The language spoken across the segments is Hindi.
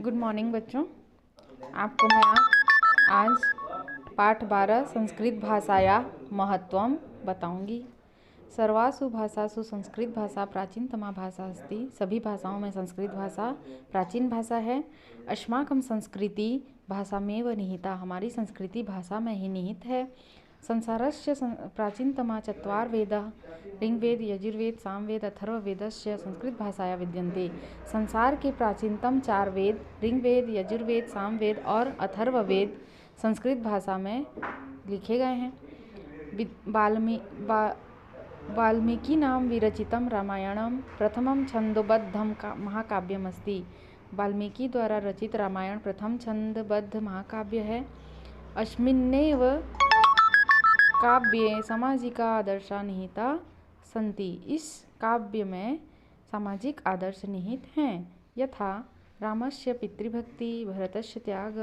गुड मॉर्निंग बच्चों। आपको मैं आज पाठ 12 संस्कृत भाषाया महत्वम बताऊंगी। सर्वासु भाषासु संस्कृत भाषा प्राचीनतमा भाषा अस्ति। सभी भाषाओं में संस्कृत भाषा प्राचीन भाषा है। अस्माकं संस्कृति भाषामेव निहिता, हमारी संस्कृति भाषा में ही निहित है। संसारस्य प्राचीनतमा चत्वार वेदाः ऋग्वेद यजुर्वेद सामवेद अथर्ववेदस्य संस्कृत भाषाया विद्यन्ते। संसार के प्राचीनतम 4 वेद ऋग्वेद यजुर्वेद सामवेद और अथर्ववेद संस्कृत भाषा में लिखे गए हैं। वाल्मीकि नाम विरचितम रामायणम प्रथमं छंदोबद्धम महाकाव्यमस्ति। वाल्मीकि द्वारा रचित रामायण प्रथम छंदबद्ध महाकाव्य है। अस्मिन्नेव काव्ये सामाजिका आदर्शा निहिता सन्ति। इस काव्य में सामाजिक आदर्श निहित हैं। यथा रामस्य पितृभक्ति, भरतस्य त्याग,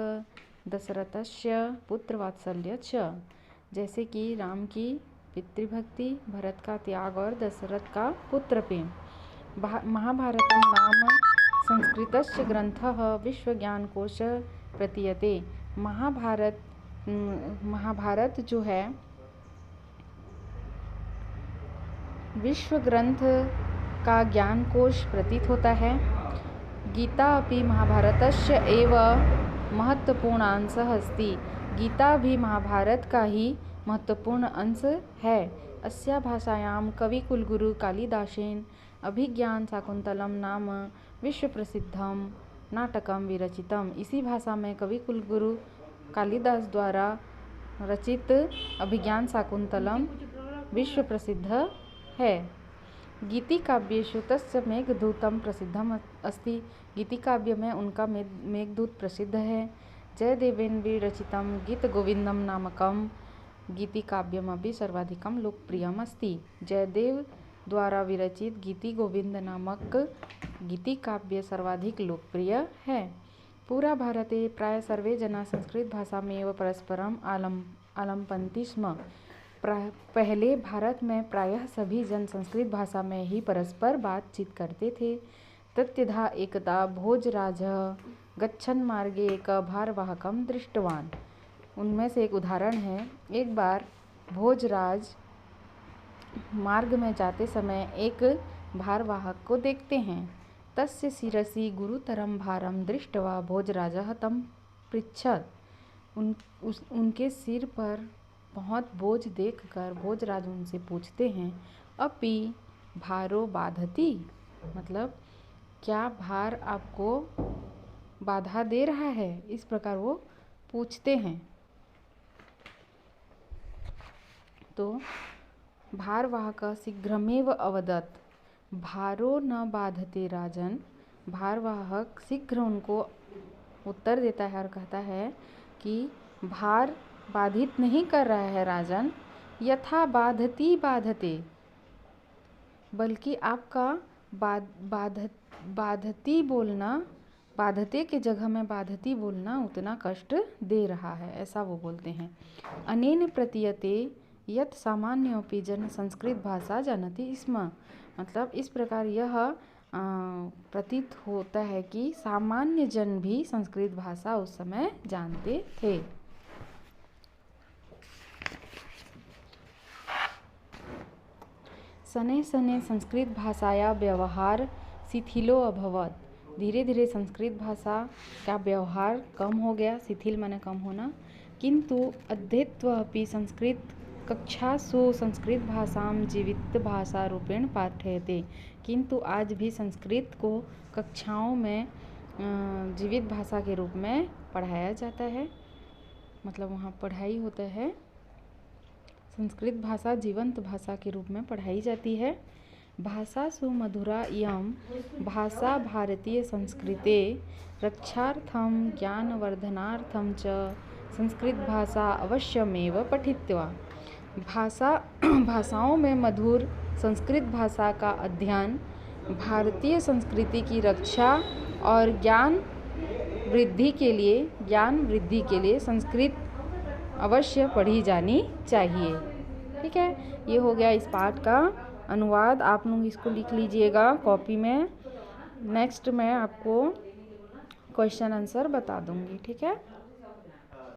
दशरथस्य पुत्रवात्सल्य च। जैसे कि राम की पितृभक्ति, भरत का त्याग और दशरथ का पुत्र प्रेम। महाभारतं नाम संस्कृतस्य ग्रंथः विश्वज्ञानकोश प्रतीयते। महाभारत जो है विश्व ग्रंथ का ज्ञानकोश प्रतीत होता है। गीता अपि महाभारतस्य एव महत्वपूर्णांशः अस्ति। गीता भी महाभारत का ही महत्वपूर्ण अंश है। अस्या भाषायां कविकुलगुरु कालिदासेन अभिज्ञान शाकुंतलम नाम विश्व प्रसिद्धम नाटकम विरचितम। इसी भाषा में कविकुलगुरु कालिदास द्वारा रचित अभिज्ञान शाकुंतलम विश्व प्रसिद्ध है। गीति काव्येषु तस्य मेघदूतम प्रसिद्धम अस्ति। गीति काव्य में उनका मेघदूत प्रसिद्ध है। जयदेवेन विरचितम गीत गोविंदम नामकम गीति काव्यमपि सर्वाधिकम लोकप्रियम अस्ति। जयदेव द्वारा विरचित गीति गोविंद नामक गीति काव्य सर्वाधिक लोकप्रिय है। पूरा भारते प्राय सर्वे जना संस्कृत भाषा में एव परस्परम आलम्पन्ति स्म। पहले भारत में प्रायः सभी जन संस्कृत भाषा में ही परस्पर बातचीत करते थे। तत्यधा एकदा भोजराजः गच्छन् मार्गे एक भारवाहकं दृष्टवान्। उनमें से एक उदाहरण है, एक बार भोजराज मार्ग में जाते समय एक भारवाहक को देखते हैं। तस्य शिरसि गुरुतरं भारं दृष्ट्वा भोजराजः तं पृच्छत्। उनके सिर पर बहुत बोझ देखकर भोजराज उनसे पूछते हैं, अपि भारो बाधति, मतलब क्या भार आपको बाधा दे रहा है। इस प्रकार वो पूछते हैं। तो भारवाहक शीघ्रमेव अवदत् भारो न बाधते राजन। भारवाहक शीघ्र उनको उत्तर देता है और कहता है कि भार बाधित नहीं कर रहा है राजन, यथा बाधती बाधते, बल्कि आपका बाधती बोलना, बाधते के जगह में बाधती बोलना उतना कष्ट दे रहा है, ऐसा वो बोलते हैं। अनेन प्रतीयते यत् सामान्योऽपि जन संस्कृत भाषा जानति स्म। मतलब इस प्रकार यह प्रतीत होता है कि सामान्य जन भी संस्कृत भाषा उस समय जानते थे। शनैः शनैः संस्कृत भाषाया व्यवहार शिथिलो अभवत्। धीरे धीरे संस्कृत भाषा का व्यवहार कम हो गया। शिथिल माने कम होना। किंतु अध्येत्वा अपि संस्कृत कक्षासु संस्कृत भाषां जीवित भाषा रूपेण पाठ्यते। किंतु आज भी संस्कृत को कक्षाओं में जीवित भाषा के रूप में पढ़ाया जाता है। मतलब वहाँ पढ़ाई होता है। संस्कृत भाषा जीवंत भाषा के रूप में पढ़ाई जाती है। भाषासु मधुरा इयं भाषा भारतीय संस्कृते रक्षार्थं ज्ञानवर्धनार्थं च संस्कृत भाषा अवश्यमेव पठित्वा। भाषाओं में मधुर संस्कृत भाषा का अध्ययन भारतीय संस्कृति की रक्षा और ज्ञान वृद्धि के लिए संस्कृत अवश्य पढ़ी जानी चाहिए। ठीक है, ये हो गया इस पाठ का अनुवाद। आप लोग इसको लिख लीजिएगा कॉपी में। नेक्स्ट मैं आपको क्वेश्चन आंसर बता दूँगी, ठीक है।